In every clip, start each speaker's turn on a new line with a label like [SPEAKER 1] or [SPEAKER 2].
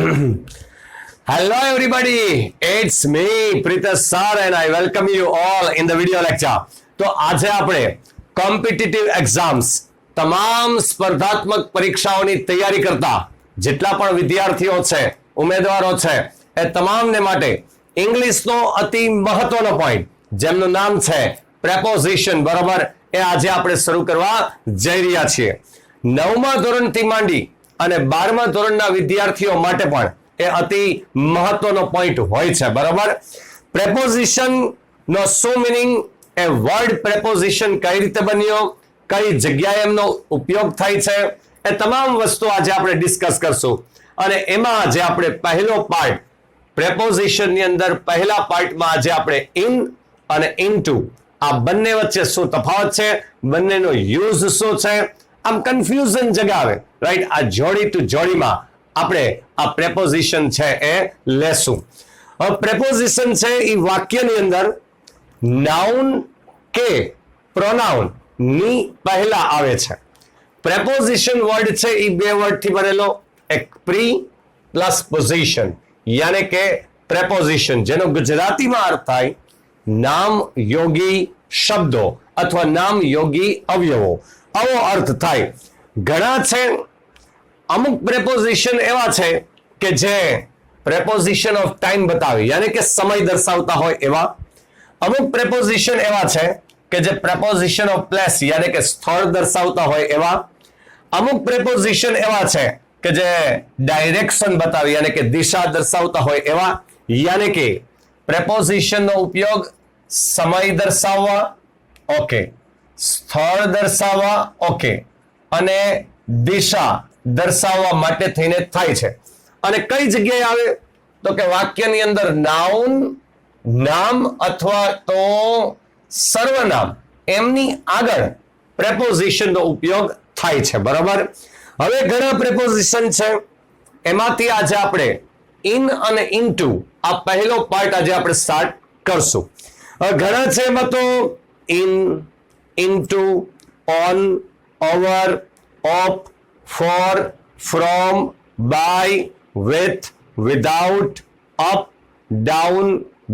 [SPEAKER 1] Hello everybody, it's me Pritesh sir and I welcome you all in the video lecture. તો આજે આપણે competitive exams તમામ સ્પર્ધાત્મક પરીક્ષાઓની તૈયારી કરતા જેટલા પણ વિદ્યાર્થીઓ છે, ઉમેદવારો છે, એ તમામને માટે ઇંગ્લિશનો અતિ મહત્વનો પોઈન્ટ જેમનું નામ છે પ્રેપોઝિશન, બરોબર, એ આજે આપણે શરૂ કરવા જઈ રહ્યા છીએ. 9મા ધોરણથી માંડી અને 12મા ધોરણના વિદ્યાર્થીઓ માટે પણ એ અતિ મહત્વનો પોઈન્ટ હોય છે, બરોબર. પ્રેપોઝિશન નો શું મિનિંગ, એ વર્ડ પ્રેપોઝિશન કઈ રીતે બન્યો, કઈ જગ્યાએ એમનો ઉપયોગ થાય છે, એ તમામ વસ્તુ આજે આપણે ડિસ્કસ કરશું. અને એમાં આજે આપણે પહેલો પાર્ટ પ્રેપોઝિશન ની અંદર પહેલા પાર્ટમાં આજે આપણે ઇન અને ઇનટુ આ બંને વચ્ચે શું તફાવત છે, બંનેનો યુઝ શું છે, આમ કન્ફ્યુઝન જગાવે, રાઈટ. આ જોડી ટુ જોડીમાં આપણે આ પ્રેપોઝિશન છે એ લેશું. હવે પ્રેપોઝિશન છે એ વાક્યની અંદર નાઉન કે પ્રોનાઉન ની પહેલા આવે છે. પ્રેપોઝિશન વર્ડ છે એ બે વર્ડથી બનેલો, એક પ્રી પ્લસ પોઝિશન, યાને કે પ્રેપોઝિશન, જેનો ગુજરાતીમાં અર્થ થાય નામ યોગી શબ્દો અથવા નામ યોગી અવયવો, આવો અર્થ થાય. ઘણા છે, અમુક પ્રેપોઝિશન એવા છે કે જે પ્રેપોઝિશન ઓફ ટાઈમ બતાવે, યાને કે સમય દર્શાવતા હોય એવા. અમુક પ્રેપોઝિશન એવા છે કે જે પ્રેપોઝિશન ઓફ પ્લેસ, યાને કે સ્થળ દર્શાવતા હોય એવા. અમુક પ્રેપોઝિશન એવા છે કે જે ડાયરેક્શન બતાવે, યાને કે દિશા દર્શાવતા હોય એવા. યાને કે પ્રેપોઝિશનનો ઉપયોગ સમય દર્શાવવા, ઓકે, સ્થળ દર્શાવવા, ઓકે, અને દિશા દર્શાવવા માટે થઈને થાય છે. અને કઈ જગ્યાએ આવે તો કે વાક્યની અંદર નાઉન, નામ અથવા તો સર્વનામ, એમની આગળ પ્રેપોઝિશનનો ઉપયોગ થાય છે, બરાબર. હવે ઘણા પ્રેપોઝિશન છે, એમાંથી આજે આપણે ઇન અને ઇનટુ આ પહેલો પાર્ટ આજે આપણે સ્ટાર્ટ કરશું. હવે ઘણા છે એમાં તો in, into, on, over, of, for, from, by, with, without, up, down,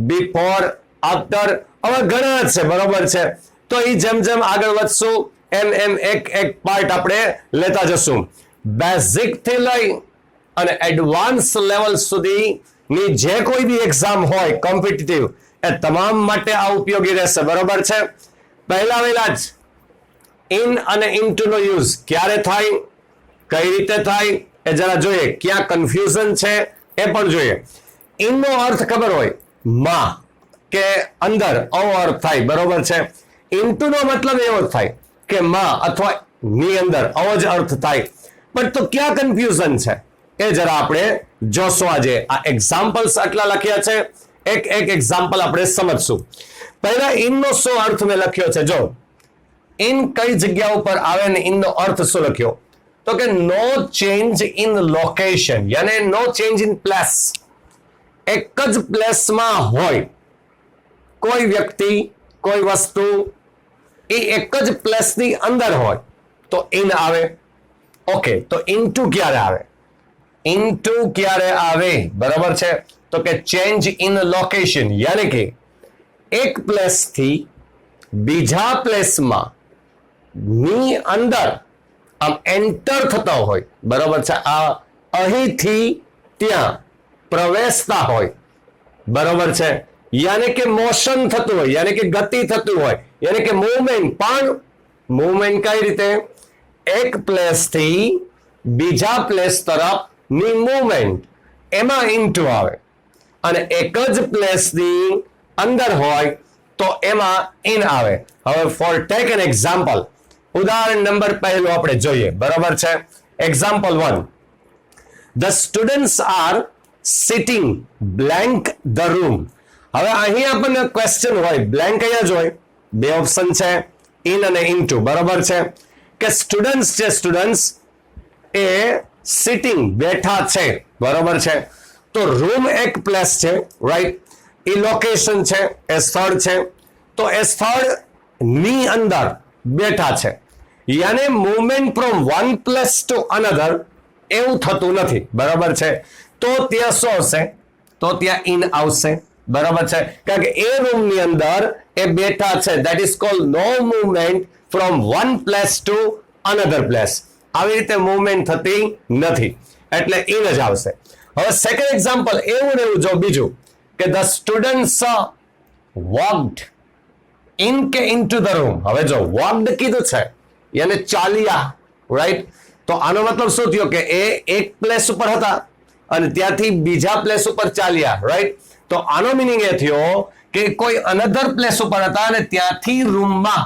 [SPEAKER 1] before, after, હવે ઘણા છે, બરોબર છે. તો એ જેમ જેમ આગળ વધશું એમ એમ એક એક પાર્ટ આપણે લેતા જશું. બેઝિક થી લઈ અને એડવાન્સ લેવલ સુધીની જે કોઈ બી એક્ઝામ હોય કોમ્પિટિટિવ, એ તમામ માટે આ ઉપયોગી રહેશે, બરોબર છે. પહેલા વહેલા જ ઇન અને ઇનટુ નો યુઝ ક્યારે થાય, કઈ રીતે થાય, એ જરા જોઈએ. ક્યાં કન્ફ્યુઝન છે એ પણ જોઈએ. ઇનનો અર્થ ખબર હોય, માં કે અંદર, આવો અર્થ થાય, બરોબર છે. ઇનટુ નો મતલબ એવો થાય કે માં અથવા ની અંદર, આવો જ અર્થ થાય. પણ તો ક્યાં કન્ફ્યુઝન છે એ જરા આપણે જોશું. આજે આ એક્ઝામ્પલ્સ આટલા લખ્યા છે, એક એક એક્ઝામ્પલ આપણે સમજશું. પહેલા ઇનનો શું અર્થ મેં લખ્યો છે, જો. ઇન કઈ જગ્યા ઉપર આવે ને ઇનનો અર્થ શું લખ્યો તો કે નો ચેન્જ ઇન લોકેશન, યાને નો ચેન્જ ઇન પ્લેસ. એક જ પ્લેસમાં હોય કોઈ વ્યક્તિ, કોઈ વસ્તુ, એ એક જ પ્લેસની અંદર હોય તો ઇન આવે. ઓકે, તો ઇનટુ ક્યારે આવે? ઇનટુ ક્યારે આવે, બરાબર છે, તો કે ચેન્જ ઇન લોકેશન, યાને કે એક પ્લેસથી બીજા પ્લેસમાં ની અંદર આમ એન્ટર થતા હોય, બરાબર છે. આ અહીંથી ત્યાં પ્રવેશતા હોય, બરાબર છે. યાને કે મોશન થતું હોય, યાને કે ગતિ થતું હોય, યાને કે મૂવમેન્ટ. પણ મૂવમેન્ટ કઈ રીતે? એક પ્લેસ થી બીજા પ્લેસ તરફ ની મૂવમેન્ટ, એમાં ઇનટુ આવે. અને એક જ પ્લેસ ની અંદર હોય તો એમાં ઇન આવે. હવે ફોર ટેક એન એક્ઝામ્પલ, ઉદાહરણ નંબર પહેલું આપણે જોઈએ, બરાબર છે. Example 1, the students are sitting blank the room. હવે અહીં આપણને ક્વેશ્ચન હોય, બ્લેન્ક અહીંયા જ હોય. બે ઓપ્શન છે, ઇન અને ઇનટુ, બરાબર છે. કે સ્ટુડન્ટ્સ છે, સ્ટુડન્ટ્સ એ સિટિંગ બેઠા છે, બરાબર છે. તો રૂમ એક પ્લેસ છે, રાઈટ. એ લોકેશન છે, એ સ્થળ છે. તો એ સ્થળ ની અંદર બેઠા છે, યાને movement from one place to another એવું થતું નથી, બરાબર છે. તો ત્યાં શું આવશે? તો ત્યાં ઇન આવશે, બરાબર છે, કારણ કે એ રૂમની અંદર એ બેઠા છે. That is called no movement from one place to another place. આવી રીતે મૂવમેન્ટ થતી નથી, એટલે ઇન જ આવશે. હવે સેકન્ડ એક્ઝામ્પલ એવું જો બીજું કે ધ સ્ટુડન્ટ્સ વોકડ ઇન કે ઇનટુ ધ રૂમ. હવે જો વોકડ કીધું છે એને ચાલ્યા, રાઈટ? તો આનો મતલબ શું થયો કે એ એક પ્લેસ ઉપર હતા અને ત્યાંથી બીજા પ્લેસ ઉપર ચાલ્યા, રાઈટ? તો આનો મિનિંગ એ થયો કે કોઈ અનધર પ્લેસ ઉપર હતા અને ત્યાંથી રૂમમાં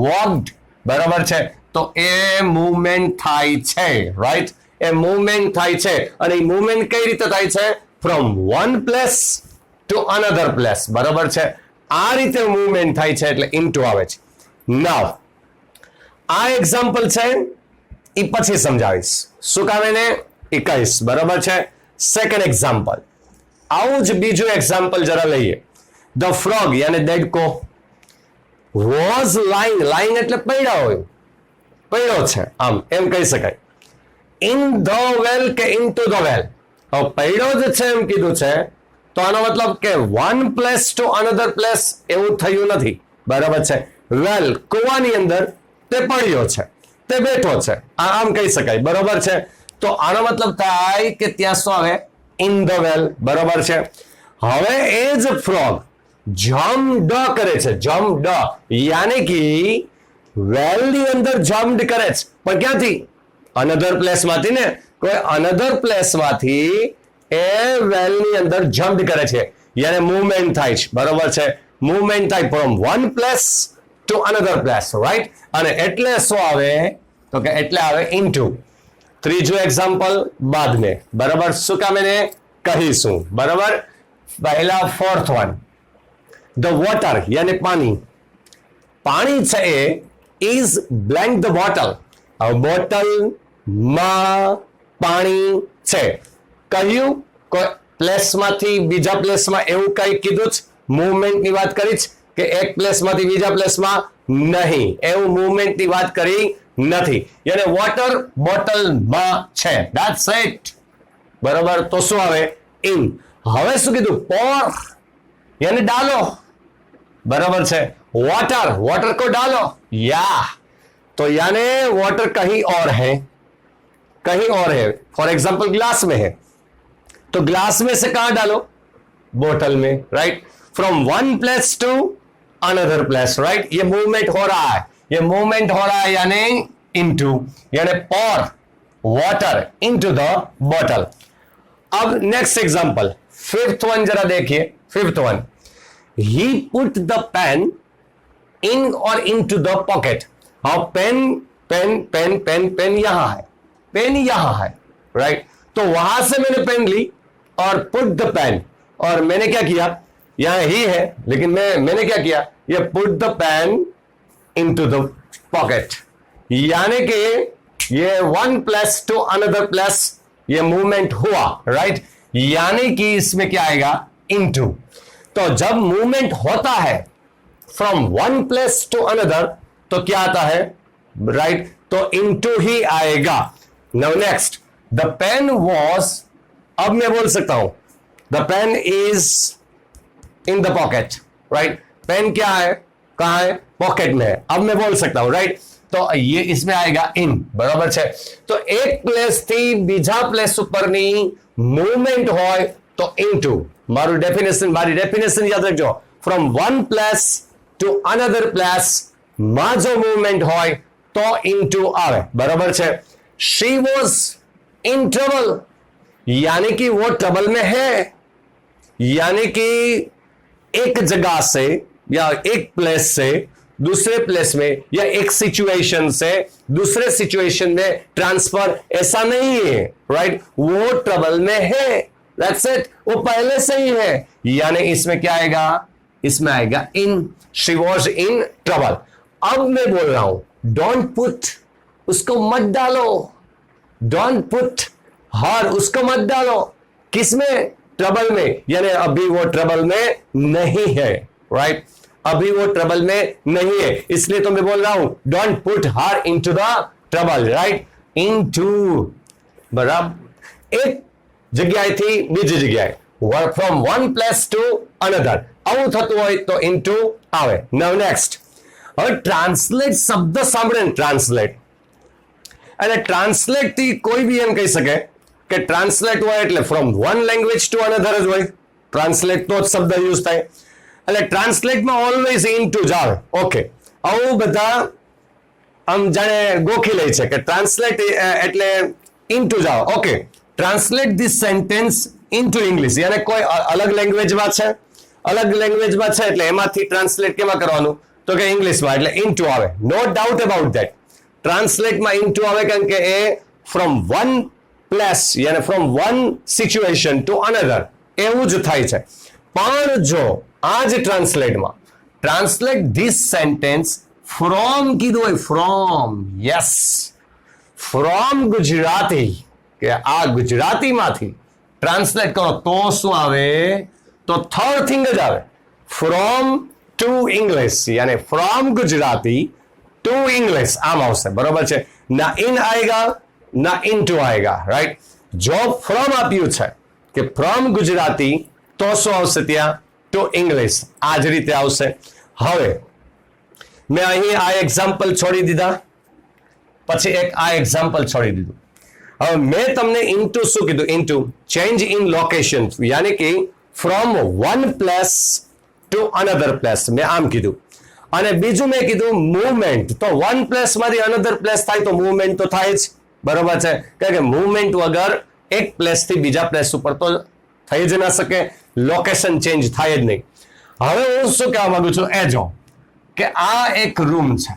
[SPEAKER 1] વોકડ, બરાબર છે, તો એ મૂવમેન્ટ થાય છે, રાઈટ? એ મૂવમેન્ટ થાય છે અને એ મૂવમેન્ટ કઈ રીતે થાય છે? From one place to another place, બરાબર છે. આ રીતે મૂવમેન્ટ થાય છે એટલે ઇનટુ આવે છે. નાઉ આ એક્ઝામ્પલ છે એ પછી સમજાવીશ, શું કામ એને એ કહીશ, બરાબર છે. સેકન્ડ એક્ઝામ્પલ, આવું જ બીજું એક્ઝામ્પલ જરા લઈએ. ધ ફ્રોગ યાને દેડકો વોઝ લાઇંગ, લાઇંગ એટલે પડ્યા હોય, પડ્યો છે, આમ એમ કહી શકાય. ઇન ધ વેલ કે ઇન ટુ ધ વેલ. હવે પડ્યો જ છે એમ કીધું છે તો આનો મતલબ કે one place to another place એવું થયું નથી, બરાબર છે. વેલ કુવાની અંદર તે પડ્યો છે, તે બેઠો છે, આમ કહી શકાય, બરાબર છે. તો આનો મતલબ થાય કે ત્યાં શું આવે? ઇન ધ વેલ, બરાબર છે. હવે એ જ ફ્રોગ જમ્પડ કરે છે, જમ્પડ યાની કે વેલ ની અંદર જમ્પડ કરે છે, પણ ક્યાંથી? અનધર પ્લેસ માંથી ને, કોઈ અનધર પ્લેસ માંથી એ વેલ ની અંદર જમ્પ કરે છે, યાને મૂવમેન્ટ થાય છે, બરાબર છે. મૂવમેન્ટ થાય from one place to another place, right? અને એટલે શું આવે? તો કે એટલે આવે ઇનટુ. ત્રીજું એક્ઝામ્પલ બાદ મેં, બરાબર, શું કામ એને કહીશું, બરાબર. પહેલા ફોર્થ વન, ધ વોટર યાને પાણી. પાણી છે એ ઇઝ બ્લેન્ક ધ બોટલ. હવે બોટલ માં પાણી છે, કહ્યું કોઈ પ્લેસમાંથી બીજા પ્લેસમાં એવું કઈ કીધું જ? મૂવમેન્ટની વાત કરી કે એક પ્લેસમાંથી બીજા પ્લેસમાં? નહીં, એવું મૂવમેન્ટની વાત કરી નથી. યાને વોટર બોટલમાં છે, ધેટ્સ ઇટ, બરાબર. તો શું આવે? ઇન. હવે શું કીધું? પોર યાને ડાલો, बराबर है। वाटर, वाटर को डालो, या तो यानी वाटर कहीं और है, कहीं और है। फॉर एग्जाम्पल ग्लास में है तो ग्लास में से कहां डालो? बोतल में, right. From one place to another place, right. ये मूवमेंट हो रहा है, ये मूवमेंट हो रहा है यानी इनटू, यानी pour वाटर इनटू द बोतल। अब नेक्स्ट एग्जांपल, फिफ्थ वन जरा देखिए। Fifth one, he put the pen in or into the pocket। हाँ, pen pen pen pen pen यहां है, पेन यहां है, राइट। तो वहां से मैंने पेन ली और पुट द पेन, और मैंने क्या किया, यहां ही है लेकिन मैंने क्या किया, ये put the pen into the pocket, यानी कि ये one place to another place ये मूवमेंट हुआ, राइट। यानी कि इसमें क्या आएगा, इनटू। तो जब मूवमेंट होता है from one place to another तो क्या आता है, राइट, तो इनटू ही आएगा। Now next, the pen was, अब मैं बोल सकता हूं the pen is in the pocket, right. Pen क्या है, कहां है, पॉकेट में है। अब मैं बोल सकता हूं, राइट। तो ये इसमें आएगा इन, बराबर है। तो एक प्लेस थी बीजा प्लेस उपरनी मूवमेंट होय तो इनटू। मारू डेफिनेशन, मारी डेफिनेशन याद रखो, from one place to another place में जो मूवमेंट होय तो इनटू आवे, बराबर है। शी वॉज इन ट्रबल, यानी कि वो ट्रबल में है, यानी कि एक जगह से या एक प्लेस से दूसरे प्लेस में या एक सिचुएशन से दूसरे सिचुएशन में ट्रांसफर ऐसा नहीं है, राइट। वो ट्रबल में है, दैट्स इट, वो पहले से ही है, यानी इसमें क्या आएगा, इसमें आएगा in. She was in trouble. अब मैं बोल रहा हूं डोंट पुट, उसको मत डालो, डोंट पुट हर, उसको मत डालो, किसमें, ट्रबल में, यानी अभी वो ट्रबल में नहीं है, राइट। अभी वो ट्रबल में नहीं है, इसलिए तो मैं बोल रहा हूं don't put her into the trouble, right. Into बराबर। एक જગ્યાએથી બીજી જગ્યાએ, from one place to another, આવું થતું હોય તો ઇન્ટુ આવે. નાઉ નેક્સ્ટ, હવે ટ્રાન્સલેટ શબ્દ સાંભળે ને, ટ્રાન્સલેટ, અને ટ્રાન્સલેટ થી કોઈ બી એમ કહી શકે કે ટ્રાન્સલેટ હોય એટલે from one language to another જ હોય, ટ્રાન્સલેટ તો જ શબ્દ યુઝ થાય. એટલે ટ્રાન્સલેટમાં ઓલવેઝ ઇનટુ જ આવે. ઓકે, આવું બધા આમ જાણે ગોખી લે છે કે ટ્રાન્સલેટ એટલે ઇનટુ જ આવે. Okay, translate this sentence into English, યાને કોઈ અલગ લેંગ્વેજમાં છે, અલગ લેંગ્વેજમાં છે એટલે એમાંથી ટ્રાન્સલેટ કેમાં કરવાનું, તો કે ઇંગ્લિશમાં, એટલે ઇનટુ આવે. નો ડાઉટ અબાઉટ ધેટ, ટ્રાન્સલેટમાં ઇનટુ આવે કારણ કે એ ફ્રોમ વન પ્લેસ યાને from one situation to another એવું જ થાય છે. પણ જો આ જ ટ્રાન્સલેટમાં ટ્રાન્સલેટ ધીસ સેન્ટેન્સ ફ્રોમ કીધું હોય, ફ્રોમ, યસ, ફ્રોમ ગુજરાતી, કે આ ગુજરાતીમાંથી ટ્રાન્સલેટ કરો તો શું આવે, તો થર્ડ થિંગ જ આવે, ફ્રોમ ટુ ઇંગ્લિશ, યાनी ફ્રોમ ગુજરાતી ટુ ઇંગ્લિશ, આમ આવશે. બરોબર છે, ના ઇન આएगा ના ઇનટુ આएगा, રાઈટ. જો ફ્રોમ આપ્યું છે કે ફ્રોમ ગુજરાતી તો શું આવશે ત્યાં, ટુ ઇંગ્લિશ, આ જ રીતે આવશે. હવે મેં અહીં આ એક્ઝામ્પલ છોડી દીધા, પછી એક આ એક્ઝામ્પલ છોડી દીધું. હવે મેં તમને ઇનટુ શું કીધું, ઇનટુ ચેન્જ ઇન લોકેશન, યાनी કે from one place to another place, મેં આમ કીધું. અને બીજું મેં કીધું મૂવમેન્ટ, તો વન પ્લેસ માંથી અનધર પ્લેસ થાય તો મૂવમેન્ટ તો થાય જ. બરોબર છે, કારણ કે મૂવમેન્ટ વગર એક પ્લેસ થી બીજા પ્લેસ ઉપર તો થઈ જ ના શકે, લોકેશન ચેન્જ થાય જ નહીં. હવે હું શું કહેવા માંગુ છું એ જો, કે આ એક રૂમ છે.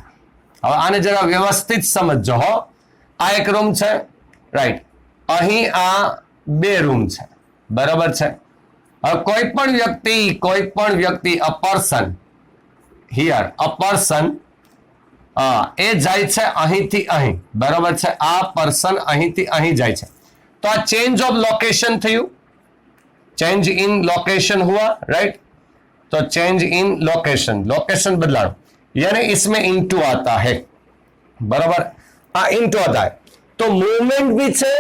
[SPEAKER 1] હવે આને જરા વ્યવસ્થિત સમજજો હો. આ એક રૂમ છે, રાઈટ. અહીં આ બે રૂમ છે, બરાબર છે. હવે કોઈ પણ વ્યક્તિ a person here, a person એ જાય છે અહીંથી અહીં, બરાબર છે. આ પર્સન અહીંથી અહીં જાય છે, તો આ ચેન્જ ઓફ લોકેશન થયું, चेंज इन लोकेशन हुआ, राइट. तो चेंज इन लोकेशन, लोकेशन बदलाव, यानी इसमें इनटू आता है, बराबर. आ इनटू आता है तो मूवमेंट भी છે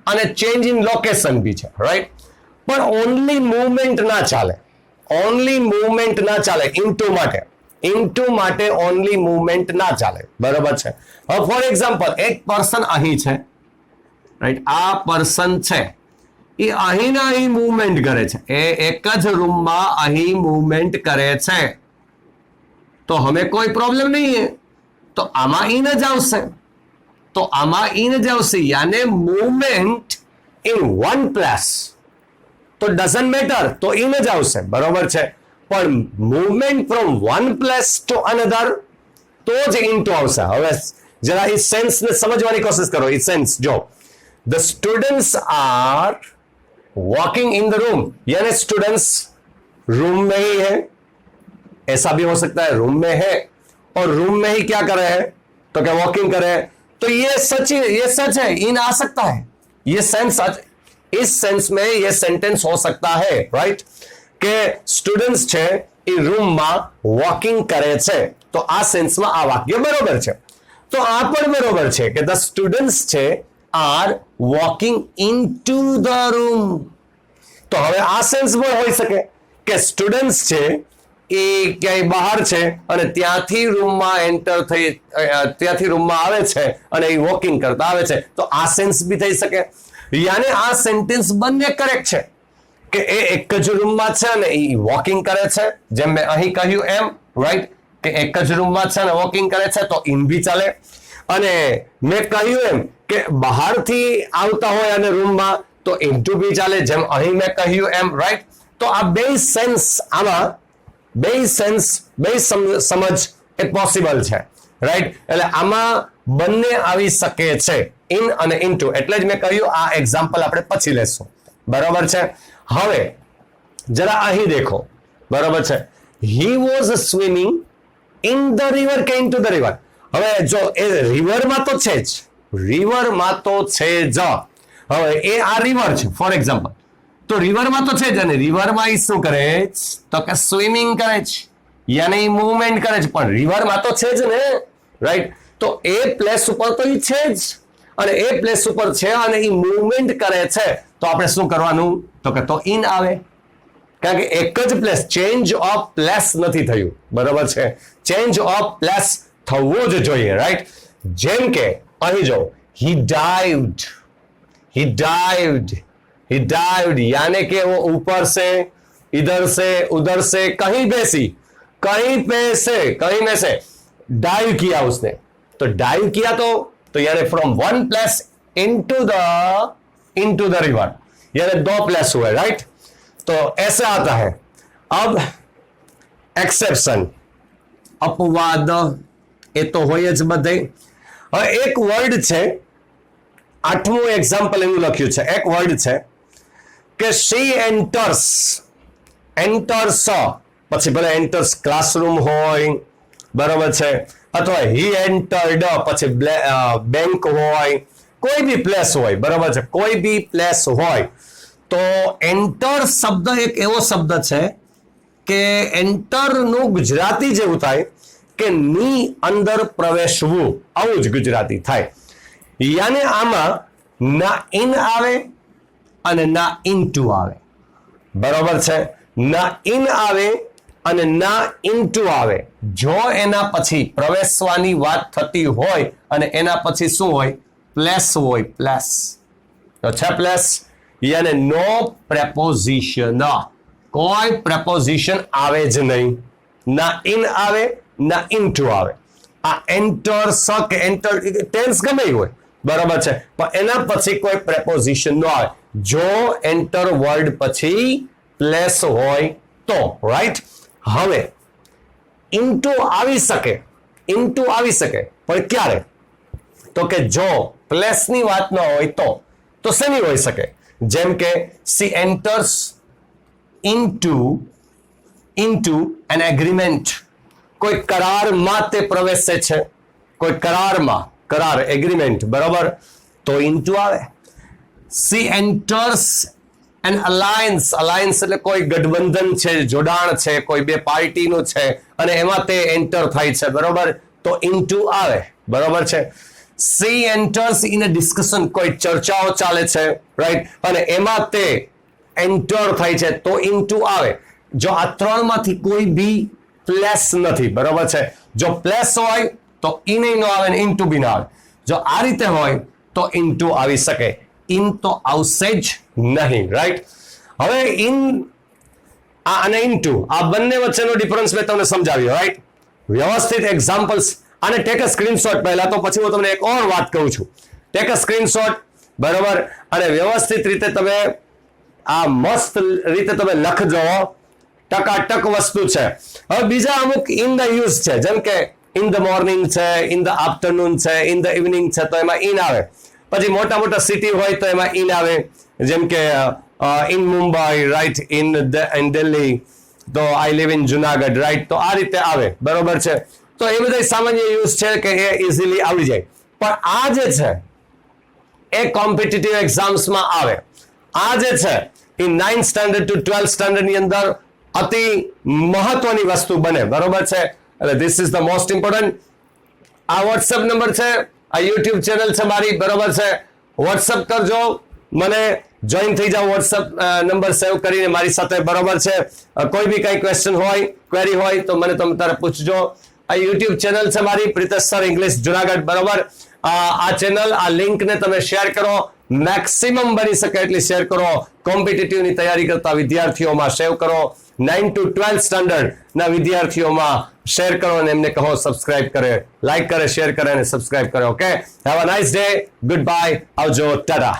[SPEAKER 1] અને ચેન્જ ઇન લોકેશન भी છે, રાઈટ. પણ ઓનલી મૂવમેન્ટ ના ચાલે, ઓનલી મૂવમેન્ટ ના ચાલે ઇનટુ માટે ઓનલી મૂવમેન્ટ ના ચાલે, બરાબર છે. હવે ફોર એક્ઝામ્પલ એક પર્સન અહીં છે, રાઈટ. આ પર્સન છે એ અહીં ના અહીં મૂવમેન્ટ કરે છે, એ એક જ રૂમમાં અહીં મૂવમેન્ટ કરે છે, તો હમે કોઈ પ્રોબ્લેમ નહીં है, તો આમાં ઇન જ આવશે, તો આમાં ઇન જ આવશે, યાને મૂવમેન્ટ ઇન વન પ્લેસ, તો ડઝન્ટ મેટર, તો ઇન જ આવશે, બરોબર છે. પણ movement from one place to another તો જ ઇનટુ આવશે. હવે જરા એ સેન્સ ને સમજવાની કોશિશ કરો. એ સેન્સ જો, the students are walking in the room, यानी स्टूडेंट्स रूम में ही है, ऐसा भी हो सकता है रूम में है और रूम में ही क्या कर रहे हैं, तो क्या वॉकिंग कर रहे हैं, तो ये सच है, इन आ सकता है, ये सेंस, इस सेंस में ये सेंटेंस हो सकता है, राइट. કે સ્ટુડન્ટ્સ છે એ રૂમમાં વોકિંગ કરે છે, તો આ સેન્સમાં આ વાક્ય બરોબર છે. તો આ પણ બરોબર છે કે ધ સ્ટુડન્ટ્સ છે R walking into the room. તો હવે આ સેન્સ પણ હોઈ શકે કે સ્ટુડન્ટ્સ છે એ ક્યાંય બહાર છે અને ત્યાંથી રૂમમાં એન્ટર થઈ, ત્યાંથી રૂમમાં આવે છે અને એ વોકિંગ કરતા આવે છે, તો આ સેન્સ બી થઈ શકે. યાને આ સેન્ટેન્સ બંને કરેક્ટ છે કે એ એક જ રૂમમાં છે અને એ વોકિંગ કરે છે, જેમ મેં અહીં કહ્યું એમ, રાઈટ, કે એક જ રૂમમાં છે અને વોકિંગ કરે છે, તો ઇન બી ચાલે. અને મેં કહ્યું એમ કે બહારથી આવતા હોય અને રૂમમાં તો ઇનટુ બી ચાલે, જેમ અહીં મેં કહ્યું એમ, રાઈટ. તો આ બે સેન્સ, આમાં બે સેન્સ, બે સમજ એ પોસિબલ છે, રાઈટ. એટલે આમાં બંને આવી શકે છે, ઇન અને ઇનટુ. એટલે જ મેં કહ્યું આ એક્ઝામ્પલ આપણે પછી લેશું, બરાબર છે. હવે જરા અહીં દેખો, બરાબર છે. He was swimming in the river કે ઇનટુ ધ રિવર. હવે જો એ રિવરમાં તો છે જ, રિવરમાં તો છે જ. હવે એ આ રિવર છે ફોર એક્ઝામ્પલ, તો રિવરમાં તો છે જ, અને રિવરમાં એ શું કરે છે, તો કે સ્વિમિંગ કરે છે, યાની મૂવમેન્ટ કરે છે, પણ રિવરમાં તો છે જ ને, રાઈટ. તો એ પ્લેસ ઉપર તો એ છે જ. અને એ પ્લેસ ઉપર છે અને એ મૂવમેન્ટ કરે છે તો આપણે શું કરવાનું તો કે તો ઇન આવે, કારણ કે એક જ પ્લેસ, ચેન્જ ઓફ પ્લેસ નથી થયું, બરાબર છે, ચેન્જ ઓફ પ્લેસ થવો જ જોઈએ, રાઈટ. જેમ કે અહીં જો he dived, he dived, he dived, यानी कि वो ऊपर से, इधर से, उधर से, कहीं बेसी, कहीं पे से, कहीं में से डाइव किया उसने, तो डाइव किया तो यानी from one place into the river, यानी दो प्लेस हुए, राइट. तो ऐसे आता है. अब एक्सेप्शन, अपवाद એ તો હોય જ બધે. હવે એક વર્ડ છે, 8મું એક્ઝામ્પલ એનું લખ્યું છે, એક વર્ડ છે કે she enters, enters પછી ભલે enters ક્લાસરૂમ હોય, બરાબર છે, અથવા he entered પછી બેંક હોય, કોઈ બી પ્લેસ હોય, બરાબર છે, કોઈ બી પ્લેસ હોય. તો એન્ટર શબ્દ એક એવો શબ્દ છે કે એન્ટર નું ગુજરાતી જેવું થાય કે ની અંદર પ્રવેશવું, આવું જ ગુજરાતી થાય. યાને આમાં ના ઇન આવે અને ના ઇનટુ આવે, બરાબર છે, ના ઇન આવે અને ના ઇનટુ આવે. જો એના પછી પ્રવેશવાની વાત થતી હોય અને એના પછી શું હોય, પ્લેસ હોય, પ્લેસ તો છે પ્લેસ, યાને નો પ્રેપોઝિશન, કોઈ પ્રેપોઝિશન આવે જ નહીં, ના ઇન આવે ના ઇનટુ આવે. આ એન્ટર કે એન્ટર ટેન્સ ગમે હોય, બરાબર છે, પણ એના પછી કોઈ પ્રેપોઝિશન ન આવે જો એન્ટર વર્ડ પછી પ્લેસ હોય તો, રાઈટ. હવે ઇનટુ આવી શકે, ઇનટુ આવી શકે, પણ ક્યારે, તો કે જો પ્લેસની વાત ન હોય તો શેની હોઈ શકે, જેમ કે she enters into an agreement, કોઈ કરારમાં તે પ્રવેશે છે, કોઈ કરારમાં, કરાર એગ્રીમેન્ટ, બરાબર, તો ઇનટુ આવે. she enters an alliance, alliance એટલે કોઈ ગઠબંધન છે, જોડાણ છે, કોઈ બે પાર્ટીનું છે અને એમાં તે એન્ટર થાય છે, બરાબર, તો ઇનટુ આવે, બરાબર છે. she enters in a discussion, કોઈ ચર્ચાઓ ચાલે છે, રાઈટ, અને એમાં તે એન્ટર થાય છે તો ઇનટુ આવે. જો આ ત્રણમાંથી કોઈ બી પ્લેસ નથી, બરાબર છે, જો પ્લેસ હોય તો ઇન ન આવે ને ઇનટુ બી ના આવે. જો આ રીતે હોય તો ઇનટુ આવી શકે, ઇન તો આવશે જ નહીં, રાઈટ. હવે ઇન અને ઇનટુ આ બંને વચ્ચેનો ડિફરન્સ મેં તમને સમજાવ્યો, રાઈટ. વ્યવસ્થિત એક્ઝામ્પલ્સ, અને ટેક અ સ્ક્રીનશોટ પહેલા, તો પછી હું તમને એક ઓર વાત કહું છું. ટેક અ સ્ક્રીનશોટ, બરાબર, અને વ્યવસ્થિત રીતે તમે આ મસ્ત રીતે તમે લખજો, ટકાટક વસ્તુ છે. હવે બીજા અમુક ઇન ધ યુઝ છે, જેમ કે ઇન ધ મોર્નિંગ છે, ઇન ધ આફ્ટરનૂન છે, ઇન ધ ઇવનિંગ છે, તો એમાં ઇન આવે. પછી મોટા મોટા સિટી હોય તો એમાં ઇન આવે, જેમ કે in Mumbai, right, in Delhi, તો I live in Junagadh, right, તો આ રીતે આવે, બરોબર છે. તો એ બધા સામાન્ય યુઝ છે કે એ ઇઝીલી આવડી જાય. પણ આ જે છે એ કોમ્પિટિટિવ એક્ઝામ્સમાં આવે. આ જે છે એ 9th standard two 12th standard ની અંદર અતિ મહત્વની વસ્તુ બને, બરોબર છે. એટલે this is the most important. આ વોટ્સએપ નંબર છે, આ યુટ્યુબ ચેનલ છે મારી, બરોબર છે. વોટ્સએપ કરજો, મને જોઈન થઈ જાઓ, વોટ્સએપ નંબર સેવ કરીને મારી સાથે, બરોબર છે. કોઈ બી કઈ ક્વેશ્ચન હોય, ક્વેરી હોય તો મને તમે તારે પૂછજો. આ યુટ્યુબ ચેનલ છે મારી, પ્રિતેશ સર ઇંગ્લિશ જુનાગઢ, બરોબર. આ ચેનલ, આ લિંક ને તમે શેર કરો, મેક્સિમમ બની શકે એટલી શેર કરો. કોમ્પિટિટિવ ની તૈયારી કરતા વિદ્યાર્થીઓમાં શેર કરો, 9 to 12 સ્ટાન્ડર્ડ ના વિદ્યાર્થીઓમાં શેર કરો અને એમને કહો સબસ્ક્રાઇબ કરે, લાઈક કરે, શેર કરે અને સબસ્ક્રાઇબ કરે. Okay, have a nice day, good bye, આવજો, ટાટા.